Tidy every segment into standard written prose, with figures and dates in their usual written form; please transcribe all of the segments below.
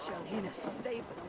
shall hinna stable.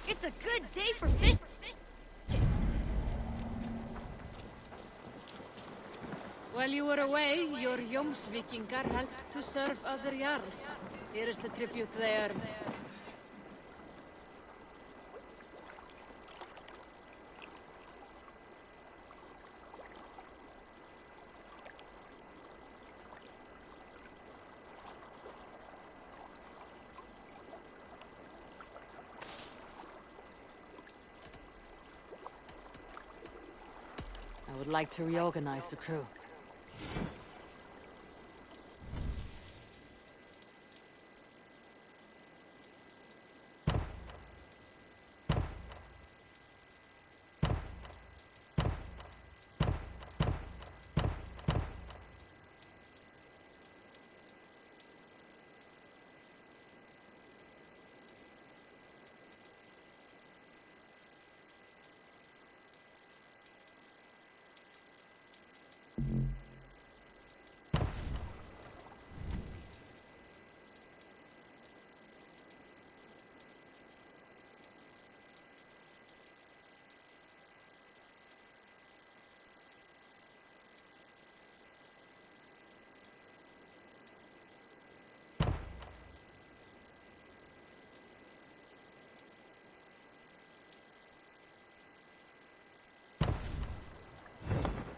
It's a good day for fish. While you were away, your Jómsvíkingar helped to serve other Jarls. Here is the tribute they earned. I would like to reorganize the crew.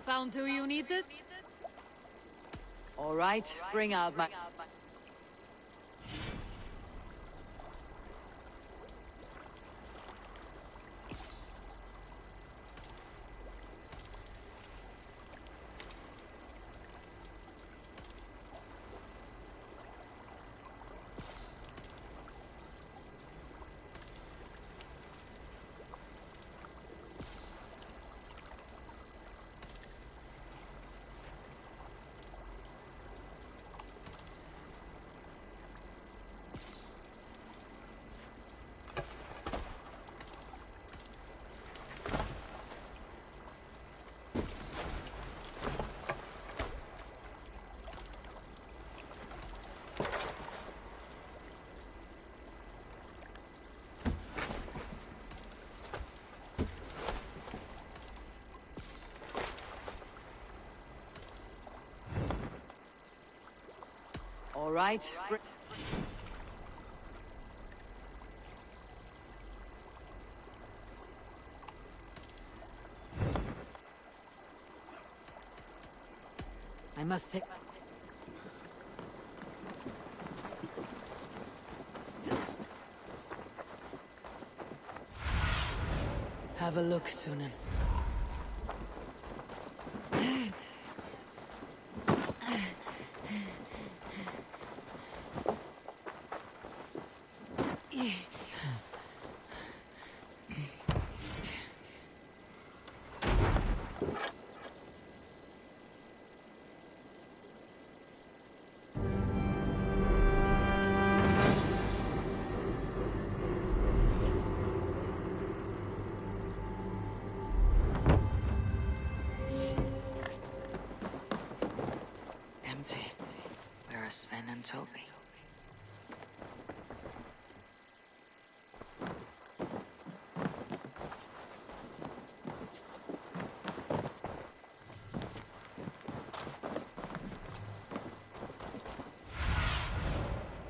Found who you needed? All right, bring out my... All right. I must take... Have a look, Sunan. and told me.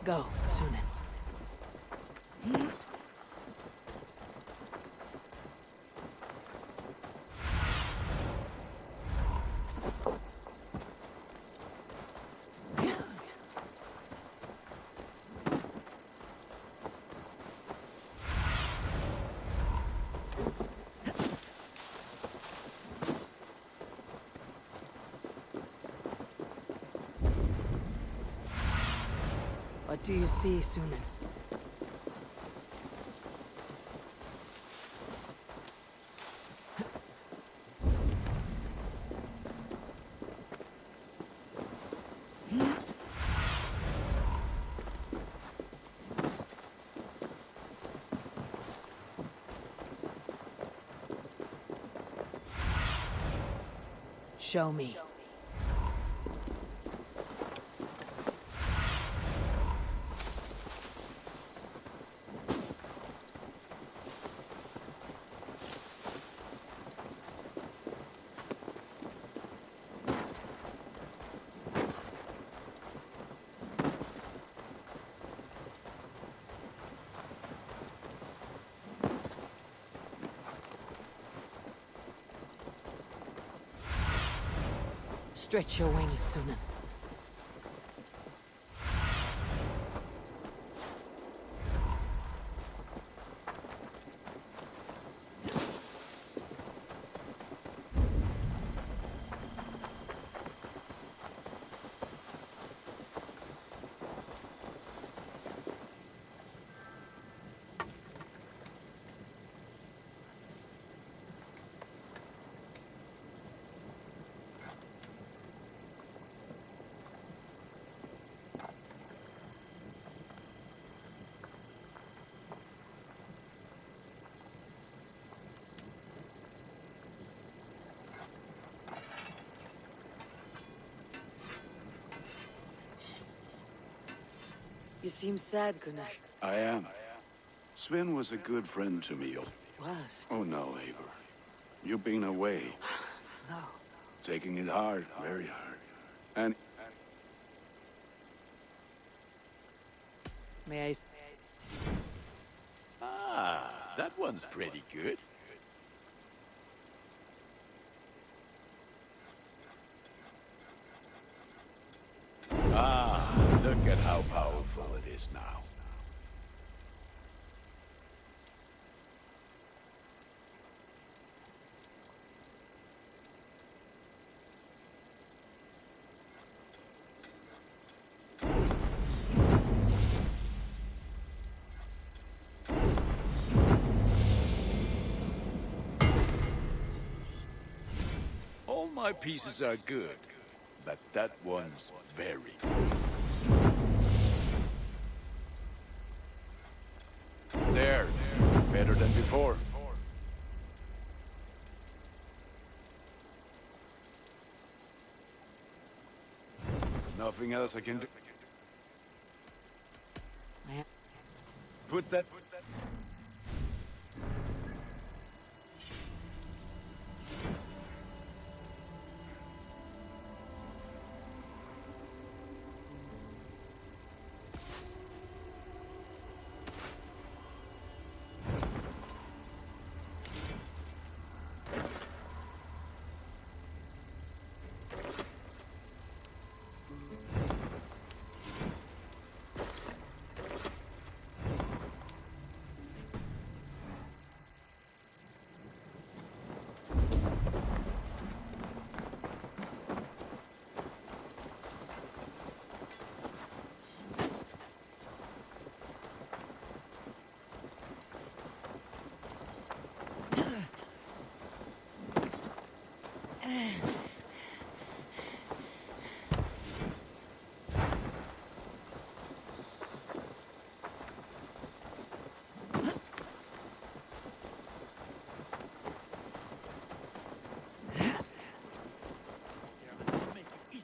Go, Sunan. What do you see, Sunan? Show me. Stretch your wings, Sunan. You seem sad, Gunnar. I am. Sven was a good friend to me. Was? Oh no, Eivor. You've been away. No. Taking it hard, very hard. And May I... Ah, that one's pretty good. Ah, look at how powerful it is now. All my pieces are good, but that one's very good. There, better than before. nothing else I can do. Put that...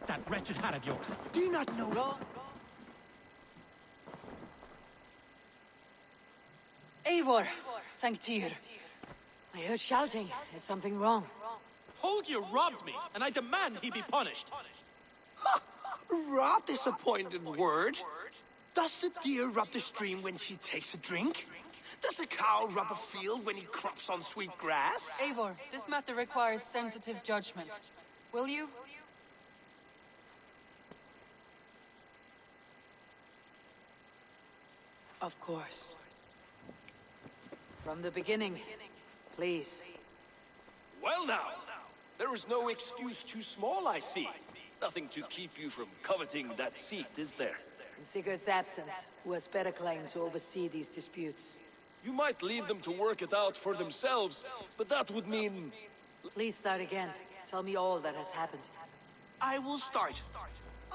That wretched hat of yours. Do you not know? Eivor, thank Tyr. I heard shouting. Is something wrong? Holger robbed me, and I demand he be punished. Rather disappointed word. Does the deer rub the stream when she takes a drink? Does a cow rub a field when he crops on sweet grass? Eivor, this matter requires sensitive judgment. Will you? Of course. From the beginning, please. Well now, there is no excuse too small, I see. Nothing to keep you from coveting that seat, is there? In Sigurd's absence, who has better claim to oversee these disputes? You might leave them to work it out for themselves, but that would mean... Please start again. Tell me all that has happened. I will start.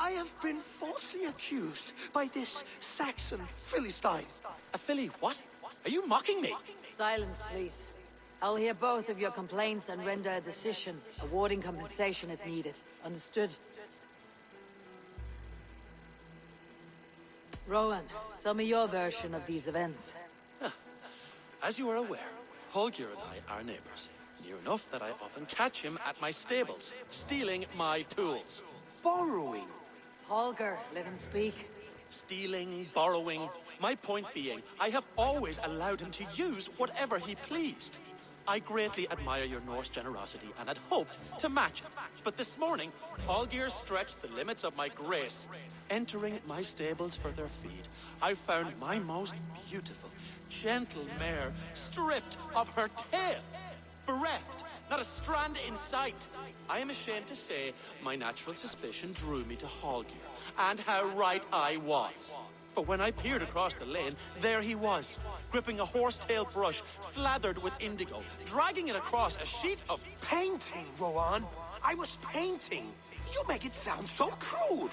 I have been falsely accused by this Saxon Philistine. A filly what? Are you mocking me? Silence, please. I'll hear both of your complaints and render a decision, awarding compensation if needed. Understood? Rowan, tell me your version of these events. As you are aware, Holger and I are neighbors. Near enough that I often catch him at my stables, stealing my tools. Borrowing. Holger, let him speak. Stealing, borrowing. My point being, I have always allowed him to use whatever he pleased. I greatly admire your Norse generosity and had hoped to match it. But this morning, Holger stretched the limits of my grace. Entering my stables for their feed, I found my most beautiful, gentle mare stripped of her tail. Bereft, not a strand in sight. I am ashamed to say my natural suspicion drew me to Holger, and how right I was. For when I peered across the lane, there he was, gripping a horsetail brush slathered with indigo, dragging it across a sheet of... Painting, Rowan. I was painting. You make it sound so crude.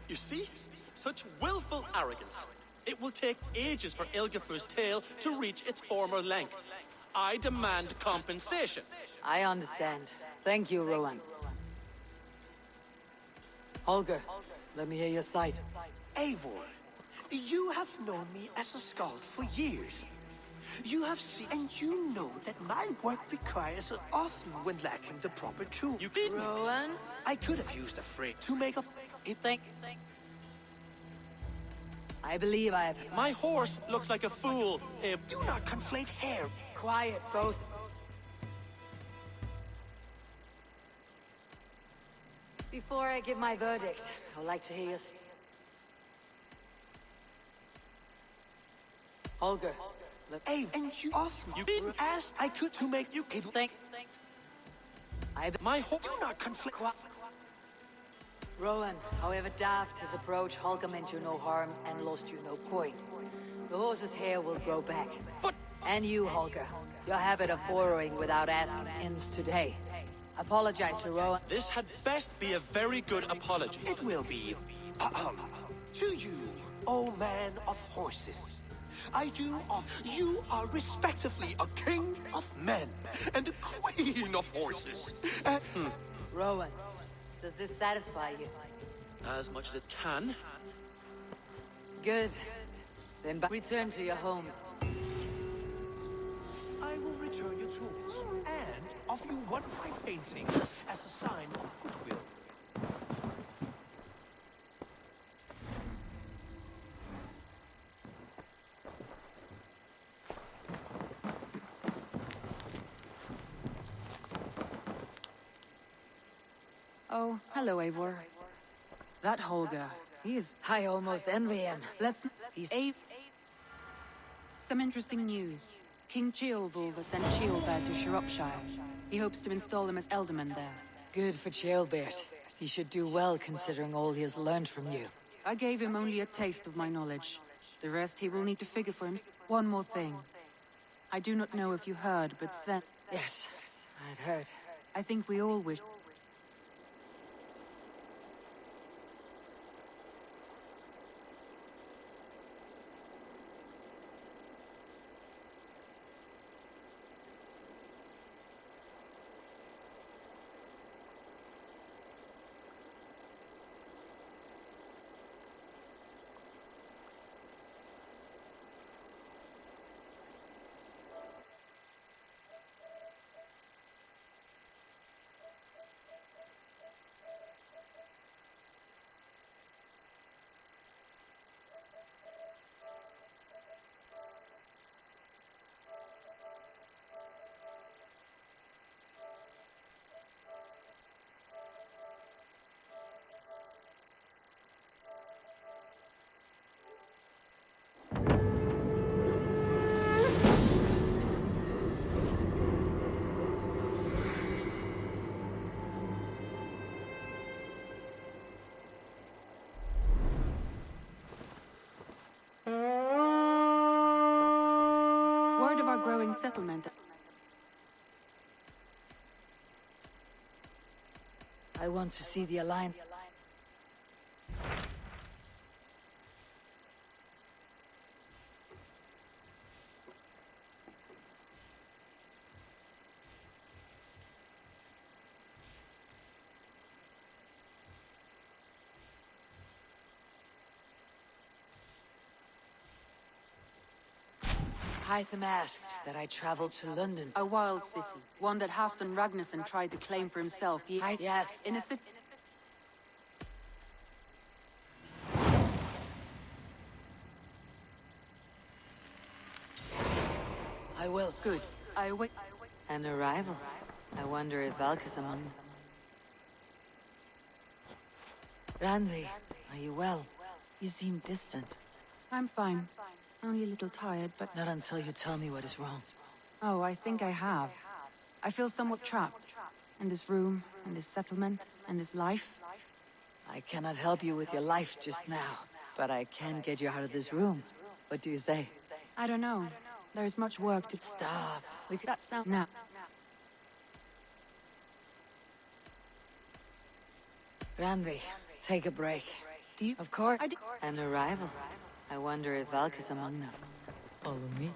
You see? Such willful arrogance. It will take ages for Ilgafur's tail to reach its former length. I demand compensation. I understand. Thank you, Rowan. Holger, let me hear your side. Eivor, you have known me as a skald for years. You have seen, and you know that my work requires it often when lacking the proper tool. You did. Rowan? I could have used a frig to make up it. I believe I have... My horse looks like a fool. Do not conflate hair. Quiet, both. Before I give my verdict, I would like to hear your... Holger, let... Eivor, and you often You didn't. as I could to make you capable. My horse... Do not conflict. Rowan, however daft his approach, Holger meant you no harm and lost you no coin. The horse's hair will grow back. But... And you, Holger, your habit of borrowing without asking ends today. Apologize to Rowan. This had best be a very good apology. It will be. To you, O man of horses. I do offer you are respectively a king of men and a queen of horses. Rowan, does this satisfy you? As much as it can. Good. Then return to your homes. I will return your tools and offer you one of my paintings as a sign of goodwill. Oh, hello, Eivor. That Holger, he is... I almost envy him. He's... Some interesting news. King Ceolwulf has sent Ceolbert to Shropshire. He hopes to install him as Elderman there. Good for Ceolbert. He should do well considering all he has learned from you. I gave him only a taste of my knowledge. The rest he will need to figure for himself. One more thing. I do not know if you heard, but Sven... Yes, I'd heard. I think we all wish... heard of our growing settlement? I want to see the Alliance. Hytham asked that I travel to London. A wild city, one that Halfdan Ragnarsson tried to claim for himself. Yes. Innocent. I will. Good. I await. An arrival. I wonder if Valk is among them. Randvi, are you well? You seem distant. I'm fine. Only a little tired, but... Not until you tell me what is wrong. Oh, I think I have. I feel somewhat trapped. In this room, in this settlement, in this life. I cannot help you with your life just now, but I can get you out of this room. What do you say? I don't know. There is much work to... Stop. That sound... Now. Randvi, take a break. Do you... Of course. I do... An arrival. I wonder if Valk is among them. Follow me.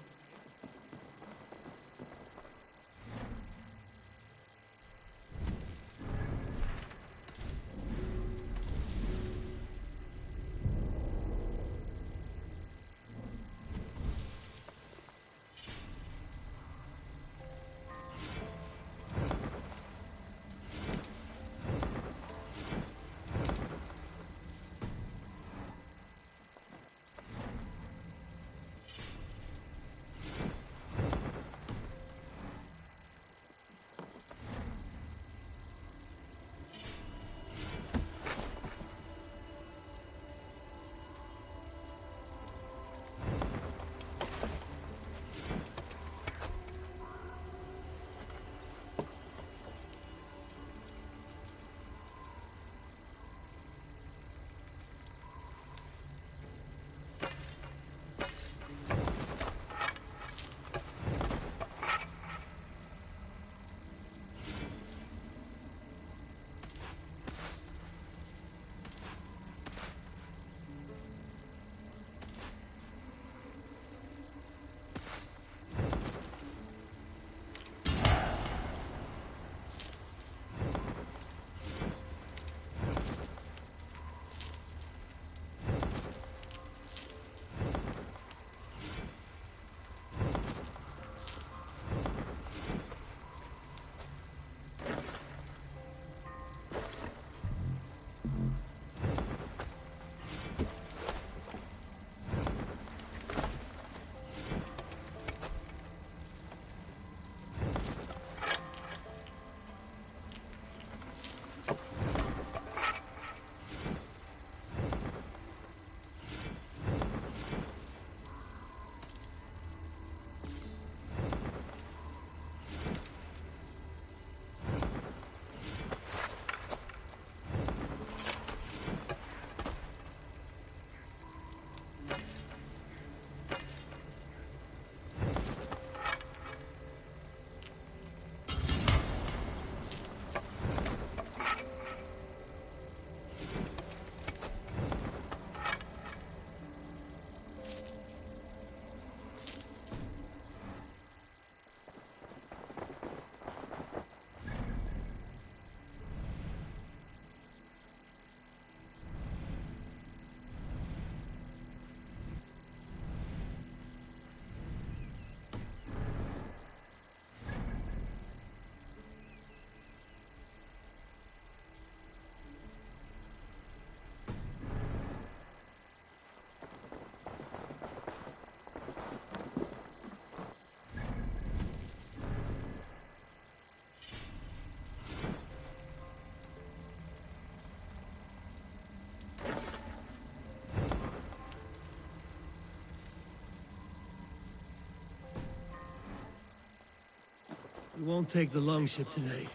We won't take the longship today.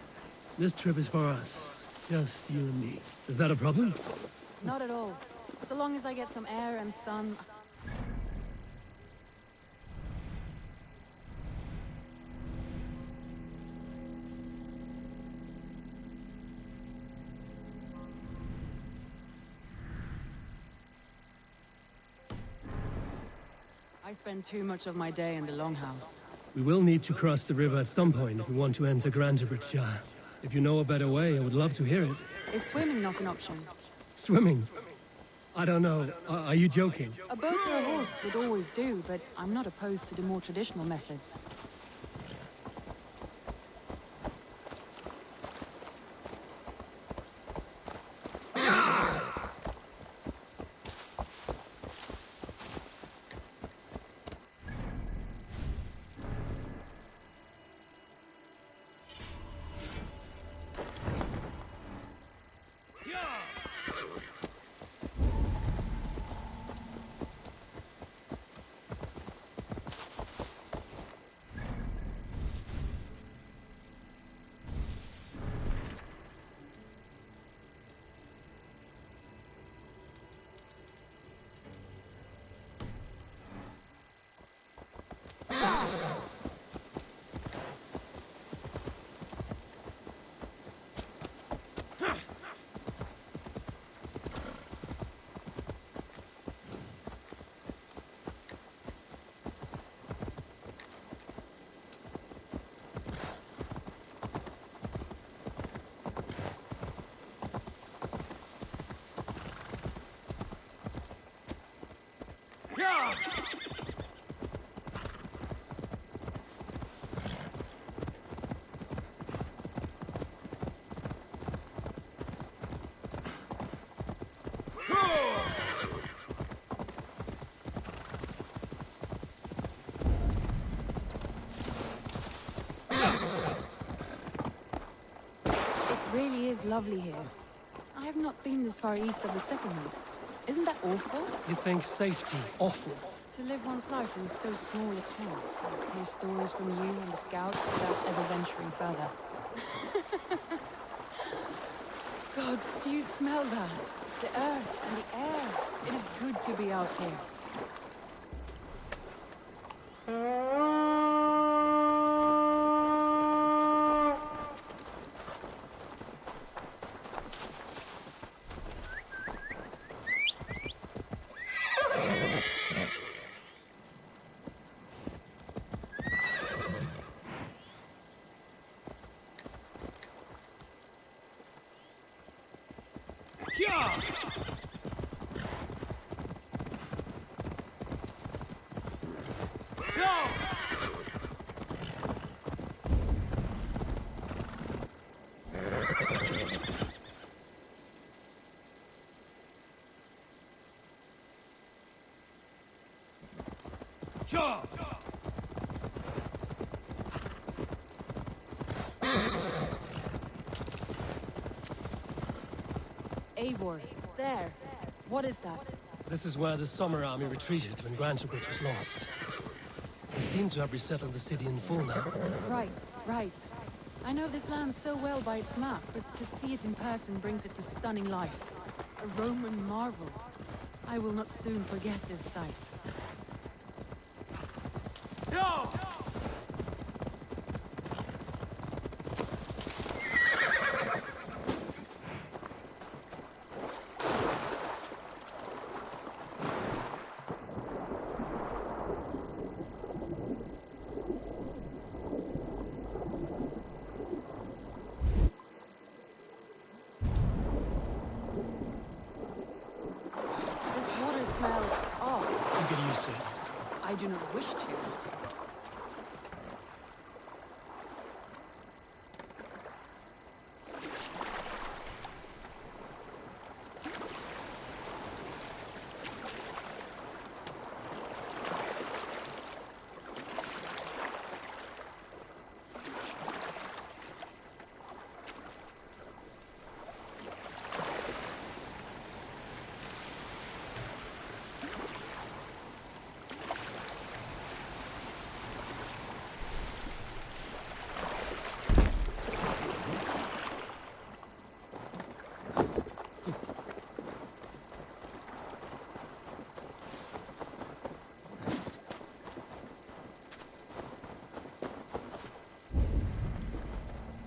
This trip is for us. Just you and me. Is that a problem? Not at all. So long as I get some air and sun... I spend too much of my day in the Longhouse. We will need to cross the river at some point if we want to enter Grantebridgeshire. If you know a better way, I would love to hear it. Is swimming not an option? Swimming? I don't know. Are you joking? A boat or a horse would always do, but I'm not opposed to the more traditional methods. It really is lovely here. I have not been this far east of the settlement. Isn't that awful? You think safety awful? To live one's life in so small a pen. Hear stories from you and the scouts without ever venturing further. Gods, do you smell that? The earth and the air. It is good to be out here. Eivor, there. What is that? This is where the Summer Army retreated when Grantebridge was lost. We seem to have resettled the city in full now. Right, right. I know this land so well by its map, but to see it in person brings it to stunning life. A Roman marvel. I will not soon forget this sight. Smells off. You get used to it. I do not wish to.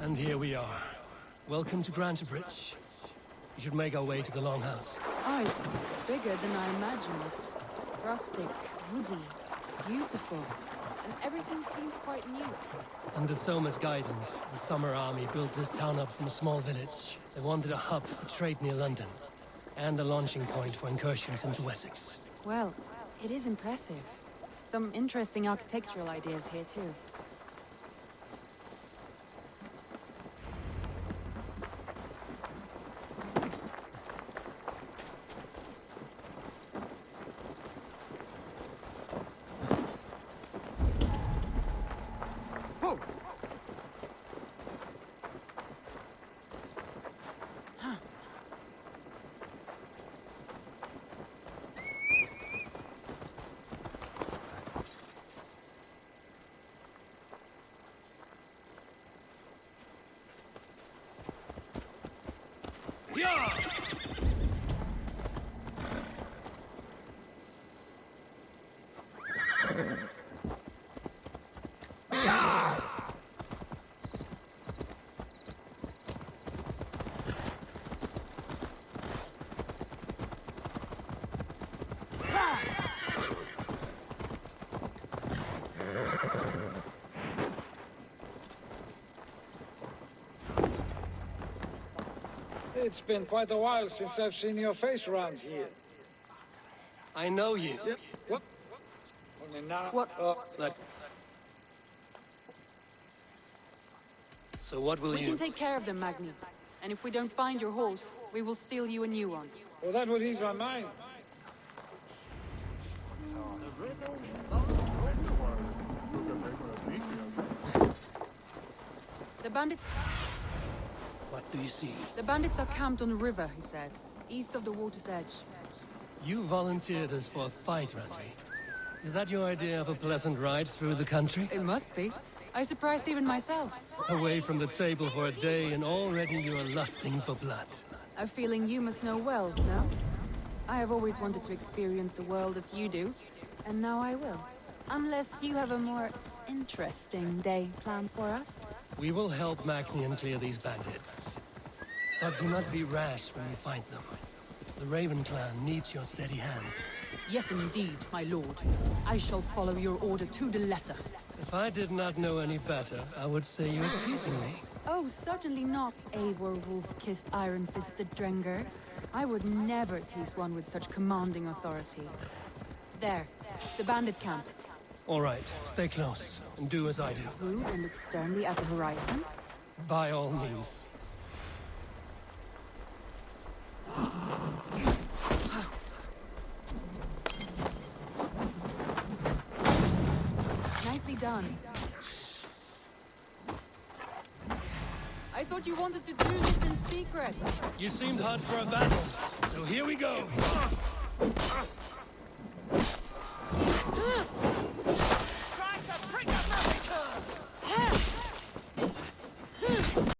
And here we are. Welcome to Grantebridge. We should make our way to the Longhouse. Oh, it's bigger than I imagined. Rustic, woody. beautiful. And everything seems quite new. Under Soma's guidance, the Summer Army built this town up from a small village. They wanted a hub for trade near London, and a launching point for incursions into Wessex. Well, it is impressive. Some interesting architectural ideas here, too. It's been quite a while since I've seen your face around here. I know you. What? Only now. What? Look. So what will We you... can take care of them, Magni. And if we don't find your horse, we will steal you a new one. Well, that would ease my mind. The bandits... What do you see? The bandits are camped on the river, he said. East of the water's edge. You volunteered us for a fight, Randvi. Is that your idea of a pleasant ride through the country? It must be. I surprised even myself. Away from the table for a day and already you are lusting for blood. A feeling you must know well, no? I have always wanted to experience the world as you do. And now I will. Unless you have a more interesting day planned for us. We will help Magnian clear these bandits. But do not be rash when you find them. The Raven clan needs your steady hand. Yes, indeed, my lord. I shall follow your order to the letter. If I did not know any better, I would say you're teasing me. Oh, certainly not, Eivor wolf-kissed iron-fisted Drenger. I would never tease one with such commanding authority. There, the bandit camp. All right, stay close, and do as I do. Rude and look sternly at the horizon. By all means. Nicely done. I thought you wanted to do this in secret. You seemed hot for a battle, so here we go.